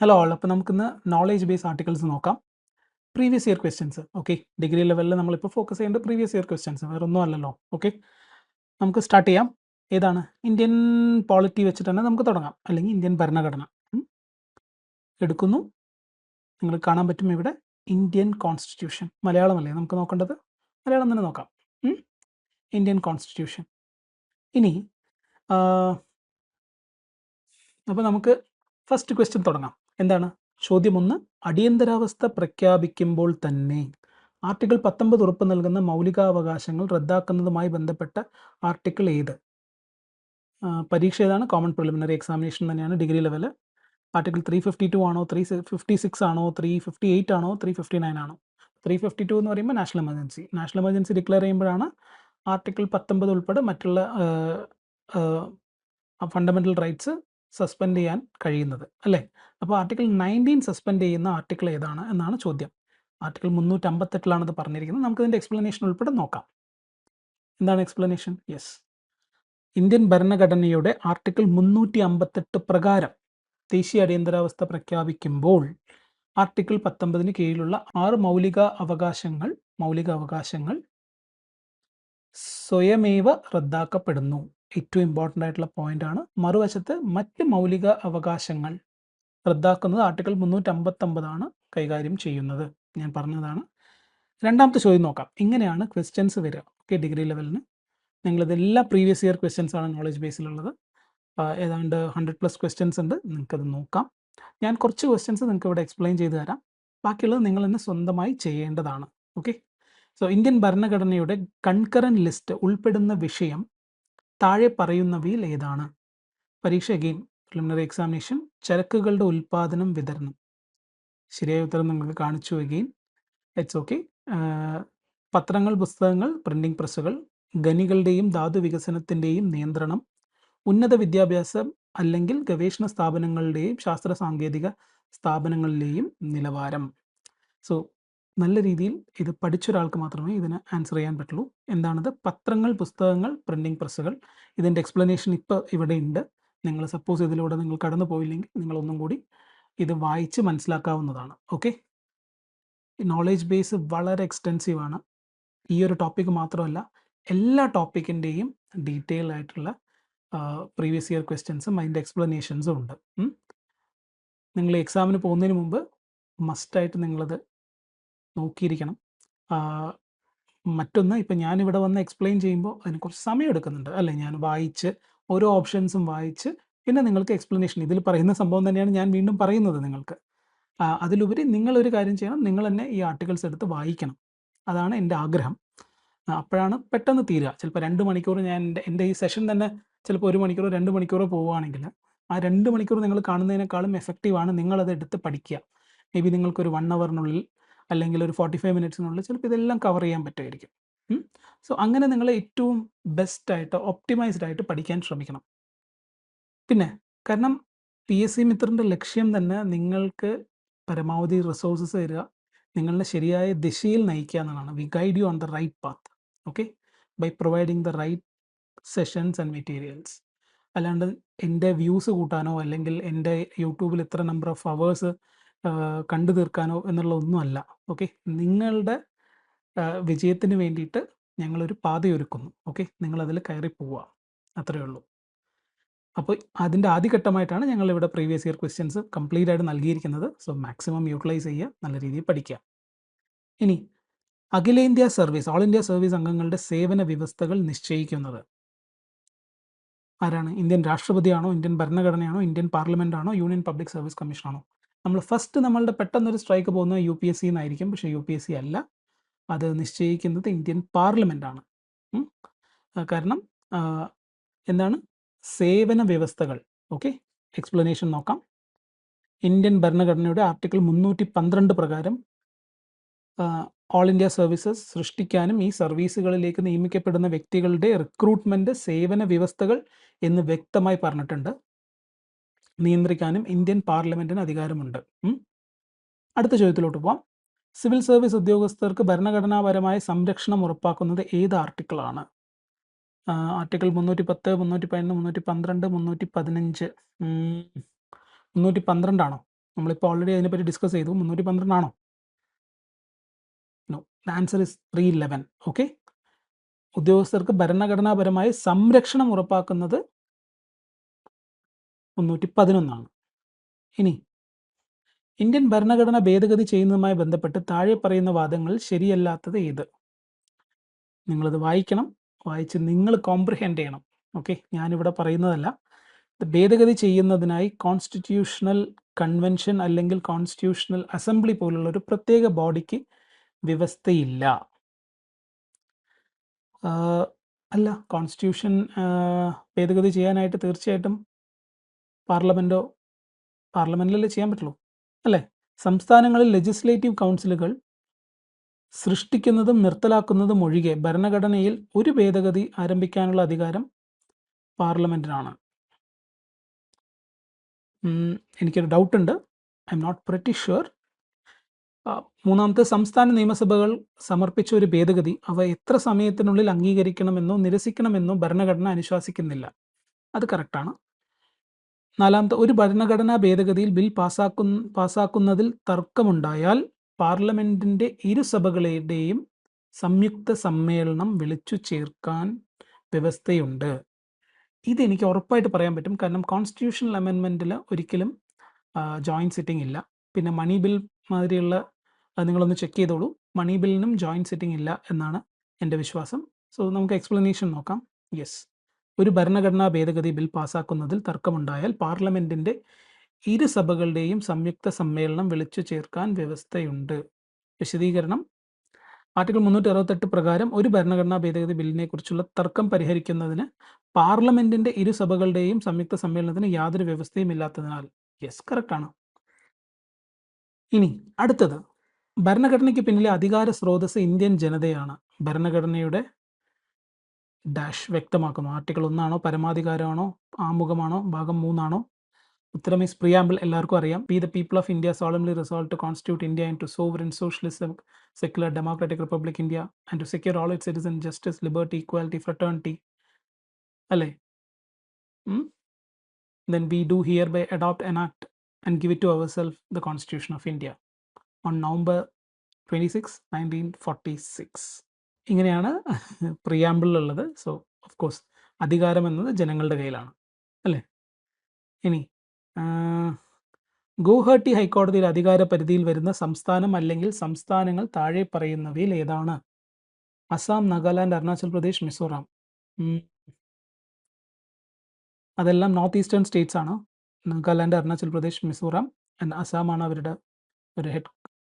Hello all. അപ്പോൾ നമുക്കിന്ന് knowledge base articles നോക്കാം. Previous year questions. Okay, degree ലെവലിൽ നമ്മളിപ്പോൾ ഫോക്കസ് ചെയ്യേണ്ടത് പ്രീവിയസ് ഇയർ ക്വസ്റ്റ്യൻസ്, വേറെ ഒന്നും അല്ലല്ലോ. ഓക്കെ, നമുക്ക് സ്റ്റാർട്ട് ചെയ്യാം. ഏതാണ്? ഇന്ത്യൻ പോളിറ്റി വെച്ചിട്ട് തന്നെ നമുക്ക് തുടങ്ങാം, അല്ലെങ്കിൽ ഇന്ത്യൻ ഭരണഘടന. എടുക്കുന്നു, നിങ്ങൾ കാണാൻ പറ്റും ഇവിടെ ഇന്ത്യൻ കോൺസ്റ്റിറ്റ്യൂഷൻ. മലയാളമല്ലേ നമുക്ക് നോക്കേണ്ടത്? മലയാളം തന്നെ നോക്കാം. Indian constitution. ഇനി അപ്പോൾ നമുക്ക് ഫസ്റ്റ് ക്വസ്റ്റ്യൻ തുടങ്ങാം. എന്താണ് ചോദ്യം? 1, അടിയന്തരാവസ്ഥ പ്രഖ്യാപിക്കുമ്പോൾ തന്നെ ആർട്ടിക്കിൾ 19 ഉറപ്പ് നൽകുന്ന മൗലികാവകാശങ്ങൾ റദ്ദാക്കുന്നതുമായി ബന്ധപ്പെട്ട ആർട്ടിക്കിൾ ഏത്? പരീക്ഷ ഏതാണ്? കോമൺ പ്രിലിമിനറി എക്സാമിനേഷൻ തന്നെയാണ്, ഡിഗ്രി ലെവൽ. ആർട്ടിക്കിൾ 352 ആണോ, 356 ആണോ, 358 ആണോ, 359 ആണോ? 352 എന്ന് പറയുമ്പോൾ നാഷണൽ എമർജൻസി ഡിക്ലെയർ ചെയ്യുമ്പോഴാണ് ആർട്ടിക്കിൾ 19 ഉൾപ്പെടെ മറ്റുള്ള ഫണ്ടമെൻ്റൽ റൈറ്റ്സ് സസ്പെൻഡ് ചെയ്യാൻ കഴിയുന്നത്, അല്ലേ? അപ്പോൾ ആർട്ടിക്കിൾ 19 സസ്പെൻഡ് ചെയ്യുന്ന ആർട്ടിക്കിൾ ഏതാണ് എന്നാണ് ചോദ്യം. ആർട്ടിക്കിൾ 358 ഇത് പറഞ്ഞിരിക്കുന്നത്. നമുക്കിതിൻ്റെ എക്സ്പ്ലനേഷൻ ഉൾപ്പെടെ നോക്കാം. എന്താണ് എക്സ്പ്ലനേഷൻ? യെസ്, ഇന്ത്യൻ ഭരണഘടനയുടെ ആർട്ടിക്കിൾ 358 പ്രകാരം ദേശീയ അടിയന്തരാവസ്ഥ പ്രഖ്യാപിക്കുമ്പോൾ ആർട്ടിക്കിൾ 19 കീഴിലുള്ള 6 മൗലിക അവകാശങ്ങൾ സ്വയമേവ റദ്ദാക്കപ്പെടുന്നു. ഏറ്റവും ഇമ്പോർട്ടൻ്റ് ആയിട്ടുള്ള പോയിന്റ് ആണ്. മറുവശത്ത് മറ്റ് മൗലിക അവകാശങ്ങൾ റദ്ദാക്കുന്നത് ആർട്ടിക്കിൾ 359 ആണ് കൈകാര്യം ചെയ്യുന്നത്. ഞാൻ പറഞ്ഞതാണ്. രണ്ടാമത്തെ ചോദ്യം നോക്കാം. ഇങ്ങനെയാണ് ക്വസ്റ്റ്യൻസ് വരിക. ഓക്കെ, ഡിഗ്രി ലെവലിന് നിങ്ങളിതെല്ലാം പ്രീവിയസ് ഇയർ ക്വസ്റ്റ്യൻസ് ആണ് നോളജ് ബേസിലുള്ളത്. ഏതാണ്ട് 100+ ക്വസ്റ്റ്യൻസ് ഉണ്ട്. നിങ്ങൾക്കത് നോക്കാം. ഞാൻ കുറച്ച് ക്വസ്റ്റ്യൻസ് നിങ്ങൾക്ക് ഇവിടെ എക്സ്പ്ലെയിൻ ചെയ്ത് തരാം. ബാക്കിയുള്ളത് നിങ്ങൾ തന്നെ സ്വന്തമായി ചെയ്യേണ്ടതാണ്. ഓക്കെ, സോ ഇന്ത്യൻ ഭരണഘടനയുടെ കൺകറന്റ് ലിസ്റ്റ് ഉൾപ്പെടുന്ന വിഷയം താഴെ പറയുന്നവയിൽ ഏതാണ്? പരീക്ഷ അഗെയിൻ പ്രിലിമിനറി എക്സാമിനേഷൻ. ചരക്കുകളുടെ ഉൽപ്പാദനം, വിതരണം. ശരിയായ ഉത്തരം നിങ്ങൾക്ക് കാണിച്ചു. Again it's okay. പത്രങ്ങൾ, പുസ്തകങ്ങൾ, പ്രിന്റിംഗ് പ്രസ്സുകൾ, ഖനികളുടെയും ധാതു വികസനത്തിൻ്റെയും നിയന്ത്രണം, ഉന്നത വിദ്യാഭ്യാസം അല്ലെങ്കിൽ ഗവേഷണ സ്ഥാപനങ്ങളുടെയും ശാസ്ത്ര സാങ്കേതിക സ്ഥാപനങ്ങളിലെയും നിലവാരം. സോ നല്ല രീതിയിൽ ഇത് പഠിച്ചൊരാൾക്ക് മാത്രമേ ഇതിന് ആൻസർ ചെയ്യാൻ പറ്റുള്ളൂ. എന്താണത്? പത്രങ്ങൾ, പുസ്തകങ്ങൾ, പ്രിന്റിംഗ് പ്രസ്സുകൾ. ഇതിൻ്റെ എക്സ്പ്ലനേഷൻ ഇപ്പോൾ ഇവിടെ ഉണ്ട്. നിങ്ങൾ സപ്പോസ് ഇതിലൂടെ നിങ്ങൾ കടന്നു പോയില്ലെങ്കിൽ നിങ്ങളൊന്നും കൂടി ഇത് വായിച്ച് മനസ്സിലാക്കാവുന്നതാണ്. ഓക്കെ, നോളേജ് ബേസ് വളരെ എക്സ്റ്റെൻസീവ് ആണ്. ഈ ഒരു ടോപ്പിക്ക് മാത്രമല്ല, എല്ലാ ടോപ്പിക്കിൻ്റെയും ഡീറ്റെയിൽ ആയിട്ടുള്ള പ്രീവിയസ് ഇയർ ക്വസ്റ്റ്യൻസും അതിൻ്റെ എക്സ്പ്ലനേഷൻസും ഉണ്ട്. നിങ്ങൾ എക്സാമിന് പോകുന്നതിന് മുമ്പ് മസ്റ്റായിട്ട് നിങ്ങളത് നോക്കിയിരിക്കണം. മറ്റൊന്ന്, ഇപ്പം ഞാനിവിടെ വന്ന് എക്സ്പ്ലെയിൻ ചെയ്യുമ്പോൾ അതിന് കുറച്ച് സമയം എടുക്കുന്നുണ്ട്, അല്ലേ? ഞാൻ വായിച്ച് ഓരോ ഓപ്ഷൻസും വായിച്ച് പിന്നെ നിങ്ങൾക്ക് എക്സ്പ്ലനേഷൻ ഇതിൽ പറയുന്ന സംഭവം തന്നെയാണ് ഞാൻ വീണ്ടും പറയുന്നത് നിങ്ങൾക്ക്. അതിലുപരി നിങ്ങളൊരു കാര്യം ചെയ്യണം, നിങ്ങൾ തന്നെ ഈ ആർട്ടിക്കിൾസ് എടുത്ത് വായിക്കണം. അതാണ് എൻ്റെ ആഗ്രഹം. അപ്പോഴാണ് പെട്ടെന്ന് തീരുക. ചിലപ്പോൾ 2 മണിക്കൂർ ഞാൻ എൻ്റെ ഈ സെഷൻ തന്നെ ചിലപ്പോൾ 1 മണിക്കൂറോ 2 മണിക്കൂറോ പോവുകയാണെങ്കിൽ ആ 2 മണിക്കൂർ നിങ്ങൾ കാണുന്നതിനേക്കാളും എഫക്റ്റീവാണ് നിങ്ങളത് എടുത്ത് പഠിക്കുക. മേ ബി നിങ്ങൾക്കൊരു 1 അവറിനുള്ളിൽ അല്ലെങ്കിൽ ഒരു 45 മിനിറ്റ്സിനുള്ളിൽ ചിലപ്പോൾ ഇതെല്ലാം കവർ ചെയ്യാൻ പറ്റുമായിരിക്കും. സോ അങ്ങനെ നിങ്ങൾ ഏറ്റവും ബെസ്റ്റായിട്ട് ഒപ്റ്റിമൈസ്ഡ് ആയിട്ട് പഠിക്കാൻ ശ്രമിക്കണം. പിന്നെ കാരണം PSC മിത്രൻ്റെ ലക്ഷ്യം തന്നെ നിങ്ങൾക്ക് പരമാവധി റിസോഴ്സസ് തരിക, നിങ്ങളുടെ ശരിയായ ദിശയിൽ നയിക്കുക എന്നതാണ്. We guide you on the right path. Okay, by providing the right sessions and materials. അല്ലാണ്ട് എൻ്റെ വ്യൂസ് കൂട്ടാനോ അല്ലെങ്കിൽ എൻ്റെ യൂട്യൂബിൽ ഇത്ര നമ്പർ ഓഫ് അവേഴ്സ് കണ്ടു തീർക്കാനോ എന്നുള്ള ഒന്നുമല്ല. ഓക്കെ, നിങ്ങളുടെ വിജയത്തിന് വേണ്ടിയിട്ട് ഞങ്ങളൊരു പാതയൊരുക്കുന്നു. ഓക്കെ, നിങ്ങളതിൽ കയറി പോവുക, അത്രയേ ഉള്ളൂ. അപ്പോൾ അതിൻ്റെ ആദ്യഘട്ടമായിട്ടാണ് ഞങ്ങളിവിടെ പ്രീവിയസ് ഇയർ ക്വസ്റ്റ്യൻസ് കംപ്ലീറ്റ് ആയിട്ട് നൽകിയിരിക്കുന്നത്. സോ മാക്സിമം യൂട്ടിലൈസ് ചെയ്യുക, നല്ല രീതിയിൽ പഠിക്കുക. ഇനി അഖിലേന്ത്യാ സർവീസ്, ഓൾ ഇന്ത്യ സർവീസ് അംഗങ്ങളുടെ സേവന വ്യവസ്ഥകൾ നിശ്ചയിക്കുന്നത് ആരാണ്? ഇന്ത്യൻ രാഷ്ട്രപതിയാണോ, ഇന്ത്യൻ ഭരണഘടനയാണോ, ഇന്ത്യൻ പാർലമെൻ്റ് ആണോ, യൂണിയൻ പബ്ലിക് സർവീസ് കമ്മീഷനാണോ? നമ്മൾ ഫസ്റ്റ് നമ്മളുടെ പെട്ടെന്നൊരു സ്ട്രൈക്ക് പോകുന്നത് UPSC എന്നായിരിക്കും. പക്ഷേ UPSC അല്ല, അത് നിശ്ചയിക്കുന്നത് ഇന്ത്യൻ പാർലമെൻ്റ് ആണ്. കാരണം എന്താണ്? സേവന വ്യവസ്ഥകൾ. ഓക്കെ, എക്സ്പ്ലനേഷൻ നോക്കാം. ഇന്ത്യൻ ഭരണഘടനയുടെ ആർട്ടിക്കിൾ 312 പ്രകാരം ഓൾ ഇന്ത്യ സർവീസസ് സൃഷ്ടിക്കാനും ഈ സർവീസുകളിലേക്ക് നിയമിക്കപ്പെടുന്ന വ്യക്തികളുടെ റിക്രൂട്ട്മെൻറ്റ്, സേവന വ്യവസ്ഥകൾ എന്ന് വ്യക്തമായി പറഞ്ഞിട്ടുണ്ട്. നിയന്ത്രിക്കാനും ഇന്ത്യൻ പാർലമെൻറ്റിന് അധികാരമുണ്ട്. അടുത്ത ചോദ്യത്തിലോട്ട് പോവാം. സിവിൽ സർവീസ് ഉദ്യോഗസ്ഥർക്ക് ഭരണഘടനാപരമായ സംരക്ഷണം ഉറപ്പാക്കുന്നത് ഏത് ആർട്ടിക്കിളാണ്? ആർട്ടിക്കിൾ 310, 311, 312, 315. 312 ആണോ? നമ്മളിപ്പോൾ ഓൾറെഡി അതിനെപ്പറ്റി ഡിസ്കസ് ചെയ്തു. 312 ആണോ? No, the answer is 311. Okay, ഉദ്യോഗസ്ഥർക്ക് ഭരണഘടനാപരമായ സംരക്ഷണം ഉറപ്പാക്കുന്നത് 311. ഇനി ഇന്ത്യൻ ഭരണഘടന ഭേദഗതി ചെയ്യുന്നതുമായി ബന്ധപ്പെട്ട് താഴെ പറയുന്ന വാദങ്ങൾ ശരിയല്ലാത്തത് ഏത്? നിങ്ങളത് വായിക്കണം, വായിച്ച് നിങ്ങൾ കോംപ്രിഹെൻഡ് ചെയ്യണം. ഓക്കെ, ഞാനിവിടെ പറയുന്നതല്ല. ഭേദഗതി ചെയ്യുന്നതിനായി കോൺസ്റ്റിറ്റ്യൂഷണൽ കൺവെൻഷൻ അല്ലെങ്കിൽ കോൺസ്റ്റിറ്റ്യൂഷണൽ അസംബ്ലി പോലുള്ള ഒരു പ്രത്യേക ബോഡിക്ക് വ്യവസ്ഥയില്ല. അല്ല, കോൺസ്റ്റിറ്റ്യൂഷൻ ഭേദഗതി ചെയ്യാനായിട്ട് തീർച്ചയായിട്ടും പാർലമെൻറ്റിലല്ലേ ചെയ്യാൻ പറ്റുള്ളൂ, അല്ലേ? സംസ്ഥാനങ്ങളിൽ ലെജിസ്ലേറ്റീവ് കൗൺസിലുകൾ സൃഷ്ടിക്കുന്നതും നിർത്തലാക്കുന്നതും ഒഴികെ ഭരണഘടനയിൽ ഒരു ഭേദഗതി ആരംഭിക്കാനുള്ള അധികാരം പാർലമെൻറ്റിനാണ്. എനിക്കൊരു ഡൗട്ടുണ്ട്, I'm not pretty sure. മൂന്നാമത്തെ, സംസ്ഥാന നിയമസഭകൾ സമർപ്പിച്ച ഒരു ഭേദഗതി അവ എത്ര സമയത്തിനുള്ളിൽ അംഗീകരിക്കണമെന്നോ നിരസിക്കണമെന്നോ ഭരണഘടന അനുശാസിക്കുന്നില്ല. അത് കറക്റ്റാണ്. നാലാമത്തെ, ഒരു ഭരണഘടനാ ഭേദഗതിയിൽ ബിൽ പാസാക്കുന്നതിൽ തർക്കമുണ്ടായാൽ പാർലമെൻറ്റിൻ്റെ ഇരുസഭകളുടെയും സംയുക്ത സമ്മേളനം വിളിച്ചു ചേർക്കാൻ വ്യവസ്ഥയുണ്ട്. ഇതെനിക്ക് ഉറപ്പായിട്ട് പറയാൻ പറ്റും, കാരണം കോൺസ്റ്റിറ്റ്യൂഷണൽ അമെൻമെൻറ്റിൽ ഒരിക്കലും ജോയിൻറ്റ് സിറ്റിംഗ് ഇല്ല. പിന്നെ മണി ബിൽ മാതിരിയുള്ള നിങ്ങളൊന്ന് ചെക്ക് ചെയ്തോളൂ, മണി ബില്ലിനും ജോയിൻറ്റ് സിറ്റിംഗ് ഇല്ല എന്നാണ് എൻ്റെ വിശ്വാസം. സോ നമുക്ക് എക്സ്പ്ലനേഷൻ നോക്കാം. യെസ്, ഒരു ഭരണഘടനാ ഭേദഗതി ബിൽ പാസാക്കുന്നതിൽ തർക്കമുണ്ടായാൽ പാർലമെൻറ്റിൻ്റെ ഇരുസഭകളുടെയും സംയുക്ത സമ്മേളനം വിളിച്ചു ചേർക്കാൻ വ്യവസ്ഥയുണ്ട്. വിശദീകരണം: ആർട്ടിക്കിൾ 368 പ്രകാരം ഒരു ഭരണഘടനാ ഭേദഗതി ബില്ലിനെ കുറിച്ചുള്ള തർക്കം പരിഹരിക്കുന്നതിന് പാർലമെൻറ്റിൻ്റെ ഇരുസഭകളുടെയും സംയുക്ത സമ്മേളനത്തിന് യാതൊരു വ്യവസ്ഥയും ഇല്ലാത്തതിനാൽ. യെസ്, കറക്റ്റാണ്. ഇനി അടുത്തത്, ഭരണഘടനയ്ക്ക് പിന്നിലെ അധികാര സ്രോതസ് ഇന്ത്യൻ ജനതയാണ്. ഭരണഘടനയുടെ ഡാഷ് വ്യക്തമാക്കുന്നു. ആർട്ടിക്കിൾ 1 പരമാധികാരമാണോ, ആമുഖമാണോ, ഭാഗം 3 ഉത്തരം ഈസ് പ്രിയാമ്പിൾ. എല്ലാവർക്കും അറിയാം. We the people of India solemnly resolve to constitute India into sovereign socialist secular democratic republic India and to secure all its citizen justice liberty equality fraternity, അല്ലേ? Then we do hereby adopt, enact and give it to ourselves the Constitution of India on November 26, 1946. ഇങ്ങനെയാണ് പ്രിയാമ്പിളിലുള്ളത്. So of course അധികാരം എന്നത് ജനങ്ങളുടെ കയ്യിലാണ്, അല്ലേ? ഇനി ഗുവാഹട്ടി ഹൈക്കോടതിയുടെ അധികാര പരിധിയിൽ വരുന്ന സംസ്ഥാനം അല്ലെങ്കിൽ സംസ്ഥാനങ്ങൾ താഴെ പറയുന്നവയിൽ ഏതാണ്? അസം, നാഗാലാൻഡ്, അരുണാചൽ പ്രദേശ്, മിസോറാം. അതെല്ലാം നോർത്ത് ഈസ്റ്റേൺ സ്റ്റേറ്റ്സ് ആണ്. നാഗാലാൻഡ്, അരുണാചൽ പ്രദേശ്, മിസോറാം ആൻഡ് അസാമാണ് അവരുടെ ഒരു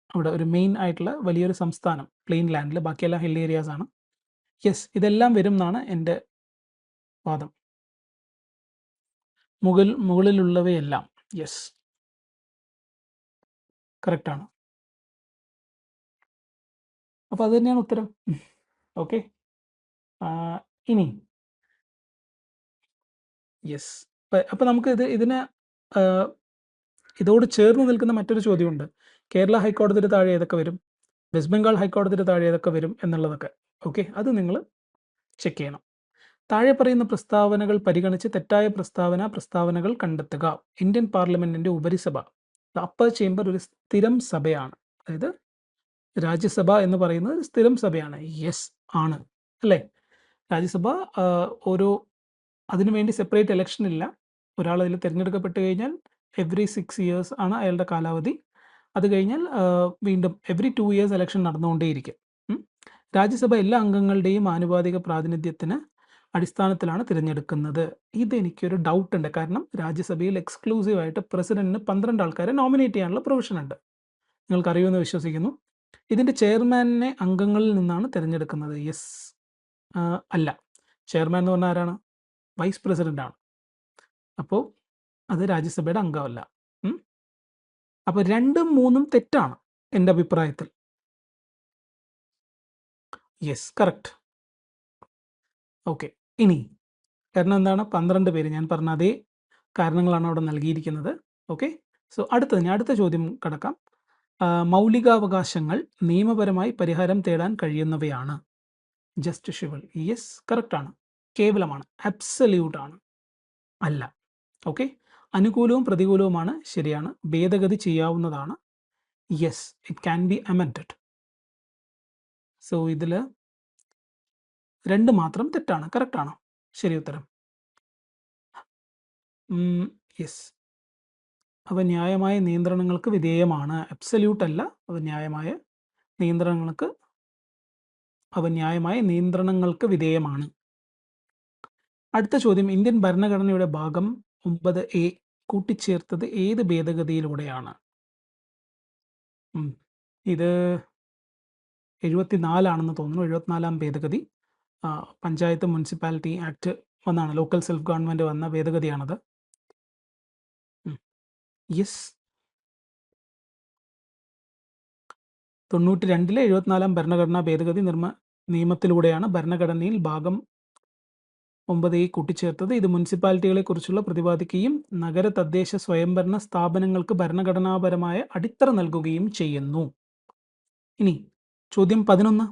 അവിടെ ഒരു മെയിൻ ആയിട്ടുള്ള വലിയൊരു സംസ്ഥാനം പ്ലെയിൻ ലാൻഡിൽ. ബാക്കിയെല്ലാം ഹിൽ ഏരിയാസ് ആണ്. യെസ്, ഇതെല്ലാം വരും എന്നാണ് എൻ്റെ വാദം. മുകളിലുള്ളവയെല്ലാം യെസ് കറക്റ്റാണ്. അപ്പോൾ അത് തന്നെയാണ് ഉത്തരം. ഓക്കെ, ഇനി യെസ്, അപ്പോൾ നമുക്ക് ഇതോട് ചേർന്ന് നിൽക്കുന്ന മറ്റൊരു ചോദ്യമുണ്ട്. കേരള ഹൈക്കോടതിയുടെ താഴെ ഏതൊക്കെ വരും, വെസ്റ്റ് ബംഗാൾ ഹൈക്കോടതിയുടെ താഴെ ഏതൊക്കെ വരും എന്നുള്ളതൊക്കെ. ഓക്കെ, അത് നിങ്ങൾ ചെക്ക് ചെയ്യണം. താഴെ പറയുന്ന പ്രസ്താവനകൾ പരിഗണിച്ച് തെറ്റായ പ്രസ്താവനകൾ കണ്ടെത്തുക. ഇന്ത്യൻ പാർലമെൻറ്റിൻ്റെ ഉപരിസഭ, ദ അപ്പർ ചേംബർ, ഒരു സ്ഥിരം സഭയാണ്. അതായത് രാജ്യസഭ എന്ന് പറയുന്നത് സ്ഥിരം സഭയാണ്. യെസ് ആണ്, അല്ലേ? രാജ്യസഭ അതിനുവേണ്ടി സെപ്പറേറ്റ് ഇലക്ഷൻ ഇല്ല. ഒരാൾ അതിൽ തിരഞ്ഞെടുക്കപ്പെട്ട് കഴിഞ്ഞാൽ എവറി 6 years ആണ് അയാളുടെ കാലാവധി. അത് കഴിഞ്ഞാൽ വീണ്ടും എവറി 2 years ഇലക്ഷൻ നടന്നുകൊണ്ടേയിരിക്കും. രാജ്യസഭ എല്ലാ അംഗങ്ങളുടെയും ആനുപാതിക പ്രാതിനിധ്യത്തിന് അടിസ്ഥാനത്തിലാണ് തിരഞ്ഞെടുക്കുന്നത്. ഇതെനിക്കൊരു ഡൗട്ട് ഉണ്ട്, കാരണം രാജ്യസഭയിൽ എക്സ്ക്ലൂസീവായിട്ട് പ്രസിഡന്റിന് 12 ആൾക്കാരെ നോമിനേറ്റ് ചെയ്യാനുള്ള പ്രൊവിഷൻ ഉണ്ട്. നിങ്ങൾക്കറിയുമെന്ന് വിശ്വസിക്കുന്നു. ഇതിൻ്റെ ചെയർമാനെ അംഗങ്ങളിൽ നിന്നാണ് തിരഞ്ഞെടുക്കുന്നത്. യെസ്, അല്ല. ചെയർമാൻ എന്ന് പറഞ്ഞാൽ ആരാണ്? വൈസ് പ്രസിഡൻ്റാണ്. അപ്പോൾ അത് രാജ്യസഭയുടെ അംഗമല്ല. അപ്പോൾ 2ഉം 3ഉം തെറ്റാണ് എൻ്റെ അഭിപ്രായത്തിൽ. Yes, correct. ഓക്കെ, ഇനി കാരണം എന്താണ്? 12 പേര്, ഞാൻ പറഞ്ഞ അതേ കാരണങ്ങളാണ് അവിടെ നൽകിയിരിക്കുന്നത്. ഓക്കെ, സോ അടുത്ത ചോദ്യം കടക്കാം. മൗലികാവകാശങ്ങൾ നിയമപരമായി പരിഹാരം തേടാൻ കഴിയുന്നവയാണ്. ജസ്റ്റിഷ്യബിൾ. യെസ്, കറക്റ്റാണ്. കേവലമാണ്, അബ്സല്യൂട്ട് ആണ്. അല്ല. ഓക്കെ, അനുകൂലവും പ്രതികൂലവുമാണ് ശരിയാണ്. ഭേദഗതി ചെയ്യാവുന്നതാണ്. Yes, it can be amended. So ഇതിൽ 2 മാത്രം തെറ്റാണ്. കറക്റ്റ് ആണോ? ശരി ഉത്തരം. യെസ്, അവ ന്യായമായ നിയന്ത്രണങ്ങൾക്ക് വിധേയമാണ്. അബ്സല്യൂട്ട് അല്ല, അവ ന്യായമായ നിയന്ത്രണങ്ങൾക്ക് വിധേയമാണ്. അടുത്ത ചോദ്യം, ഇന്ത്യൻ ഭരണഘടനയുടെ ഭാഗം 9A കൂട്ടിച്ചേർത്തത് ഏത് ഭേദഗതിയിലൂടെയാണ്? ഇത് 74 ആണെന്ന് തോന്നുന്നു. 74-ാം ഭേദഗതി. പഞ്ചായത്ത് മുനിസിപ്പാലിറ്റി ആക്ട് വന്നാണ്, ലോക്കൽ സെൽഫ് ഗവൺമെൻറ് വന്ന ഭേദഗതിയാണത്. യെസ്, 92-ലെ 74-ാം ഭരണഘടനാ ഭേദഗതി നിയമത്തിലൂടെയാണ് ഭരണഘടനയിൽ ഭാഗം 9A കൂട്ടിച്ചേർത്തത്. ഇത് മുനിസിപ്പാലിറ്റികളെ കുറിച്ചുള്ള പ്രതിപാദിക്കുകയും നഗര തദ്ദേശ സ്വയംഭരണ സ്ഥാപനങ്ങൾക്ക് ഭരണഘടനാപരമായ അടിത്തറ നൽകുകയും ചെയ്യുന്നു. ഇനി ചോദ്യം 11,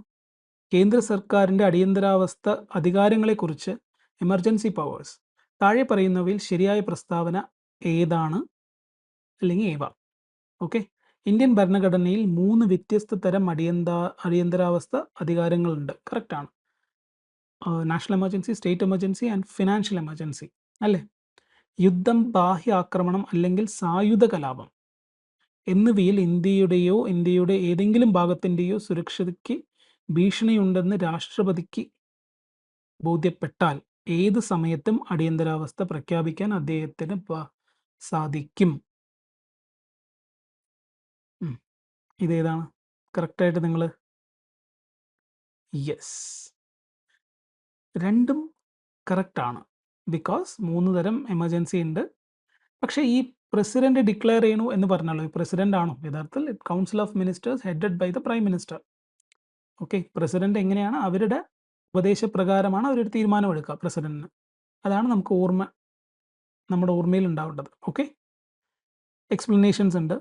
കേന്ദ്ര സർക്കാരിൻ്റെ അടിയന്തരാവസ്ഥ അധികാരങ്ങളെക്കുറിച്ച് എമർജൻസി പവേഴ്സ് താഴെ പറയുന്നവയിൽ ശരിയായ പ്രസ്താവന ഏതാണ് അല്ലെങ്കിൽ ഏവ? ഓക്കെ, ഇന്ത്യൻ ഭരണഘടനയിൽ 3 വ്യത്യസ്ത തരം അടിയന്തരാവസ്ഥ അധികാരങ്ങളുണ്ട്. കറക്റ്റാണ്. National emergency, state emergency and financial emergency അല്ലേ? യുദ്ധം, ബാഹ്യ ആക്രമണം അല്ലെങ്കിൽ സായുധ കലാപം എന്നിവയിൽ ഇന്ത്യയുടെ ഏതെങ്കിലും ഭാഗത്തിൻ്റെയോ സുരക്ഷയ്ക്ക് ഭീഷണിയുണ്ടെന്ന് രാഷ്ട്രപതിക്ക് ബോധ്യപ്പെട്ടാൽ ഏത് സമയത്തും അടിയന്തരാവസ്ഥ പ്രഖ്യാപിക്കാൻ അദ്ദേഹത്തിന് സാധിക്കും. ഇതേതാണ് കറക്റ്റായിട്ട് നിങ്ങൾ? യെസ്, രണ്ടും കറക്റ്റാണ്. ബിക്കോസ് 3 തരം എമർജൻസി ഉണ്ട്. പക്ഷേ ഈ പ്രസിഡന്റ് ഡിക്ലെയർ ചെയ്യണു എന്ന് പറഞ്ഞല്ലോ, ഈ പ്രസിഡന്റ് ആണോ യഥാർത്ഥത്തിൽ? Council of ministers headed by the prime minister. Okay, president എങ്ങനെയാണ്, അവരുടെ ഉപദേശപ്രകാരമാണ് അവരൊരു തീരുമാനമെടുക്കുക പ്രസിഡന്റിന്. അതാണ് നമ്മുടെ ഓർമ്മയിൽ ഉണ്ടാവേണ്ടത്. ഓക്കെ, എക്സ്പ്ലനേഷൻസ് ഉണ്ട്.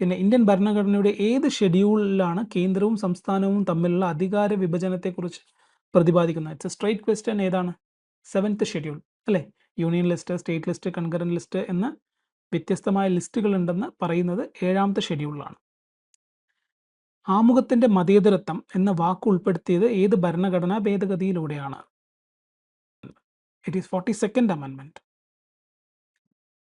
പിന്നെ ഇന്ത്യൻ ഭരണഘടനയുടെ ഏത് ഷെഡ്യൂളിലാണ് കേന്ദ്രവും സംസ്ഥാനവും തമ്മിലുള്ള അധികാര വിഭജനത്തെക്കുറിച്ച് പ്രതിപാദിക്കുന്നത്? It's A straight question. ഏതാണ്? 7th ഷെഡ്യൂൾ അല്ലേ? Union list, state list, concurrent list എന്ന വ്യത്യസ്തമായ ലിസ്റ്റുകൾ ഉണ്ടെന്ന് പറയുന്നത് 7ാമത്തെ ഷെഡ്യൂളിലാണ്. ആമുഖത്തിൻ്റെ മതേതരത്വം എന്ന വാക്ക് ഉൾപ്പെടുത്തിയത് ഏത് ഭരണഘടനാ ഭേദഗതിയിലൂടെയാണ്? It is 42nd amendment.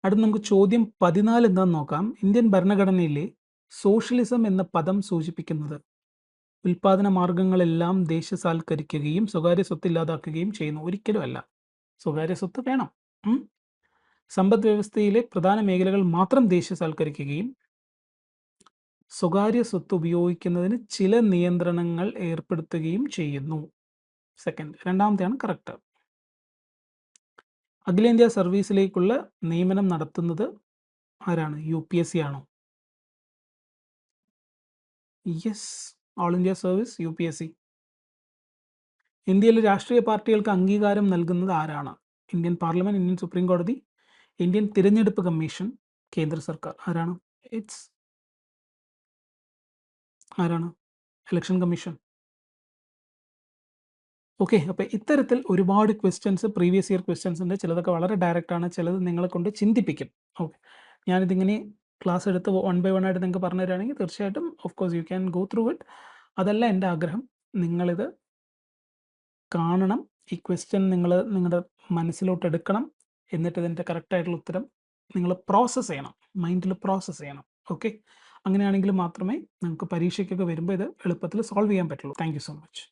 അടുത്ത് നമുക്ക് ചോദ്യം 14 എന്താണെന്ന് നോക്കാം. ഇന്ത്യൻ ഭരണഘടനയിലെ സോഷ്യലിസം എന്ന പദം സൂചിപ്പിക്കുന്നത് ഉൽപാദന മാർഗങ്ങളെല്ലാം ദേശസാൽക്കരിക്കുകയും സ്വകാര്യ സ്വത്ത് ഇല്ലാതാക്കുകയും ചെയ്യുന്നു. ഒരിക്കലും അല്ല, സ്വകാര്യ സ്വത്ത് വേണം. സമ്പദ് വ്യവസ്ഥയിലെ പ്രധാന മേഖലകൾ മാത്രം ദേശസാൽക്കരിക്കുകയും സ്വകാര്യ സ്വത്ത് ഉപയോഗിക്കുന്നതിന് ചില നിയന്ത്രണങ്ങൾ ഏർപ്പെടുത്തുകയും ചെയ്യുന്നു. രണ്ടാമത്തെയാണ് കറക്റ്റ്. അഖിലേന്ത്യാ സർവീസിലേക്കുള്ള നിയമനം നടത്തുന്നത് ആരാണ്? UPSC ആണോ? Yes, all India service, UPSC. ഇന്ത്യയിലെ രാഷ്ട്രീയ പാർട്ടികൾക്ക് അംഗീകാരം നൽകുന്നത് ആരാണ്? ഇന്ത്യൻ പാർലമെന്റ്, ഇന്ത്യൻ സുപ്രീം കോടതി, ഇന്ത്യൻ തിരഞ്ഞെടുപ്പ് കമ്മീഷൻ, കേന്ദ്ര സർക്കാർ. ആരാണ്? Election commission. ഓക്കെ, അപ്പോൾ ഇത്തരത്തിൽ ഒരുപാട് ക്വസ്റ്റ്യൻസ്, പ്രീവിയസ് ഇയർ ക്വസ്റ്റ്യൻസ് ഉണ്ട്. ചിലതൊക്കെ വളരെ ഡയറക്റ്റ് ആണ്, ചിലത് നിങ്ങളെ കൊണ്ട് ചിന്തിപ്പിക്കും. ഓക്കെ, ഞാനിതിങ്ങനെ ക്ലാസ് എടുത്ത് 1 by 1 ആയിട്ട് നിങ്ങൾക്ക് പറഞ്ഞു തരികയാണെങ്കിൽ തീർച്ചയായിട്ടും of course you can go through it. അതല്ല എൻ്റെ ആഗ്രഹം, നിങ്ങളിത് കാണണം, ഈ ക്വസ്റ്റ്യൻ നിങ്ങളുടെ മനസ്സിലോട്ട് എടുക്കണം, എന്നിട്ട് ഇതിൻ്റെ കറക്റ്റായിട്ടുള്ള ഉത്തരം നിങ്ങൾ പ്രോസസ്സ് ചെയ്യണം, മൈൻഡിൽ പ്രോസസ്സ് ചെയ്യണം. ഓക്കെ, അങ്ങനെയാണെങ്കിൽ മാത്രമേ നമുക്ക് പരീക്ഷയ്ക്കൊക്കെ വരുമ്പോൾ ഇത് എളുപ്പത്തിൽ സോൾവ് ചെയ്യാൻ പറ്റുള്ളൂ. Thank you so much.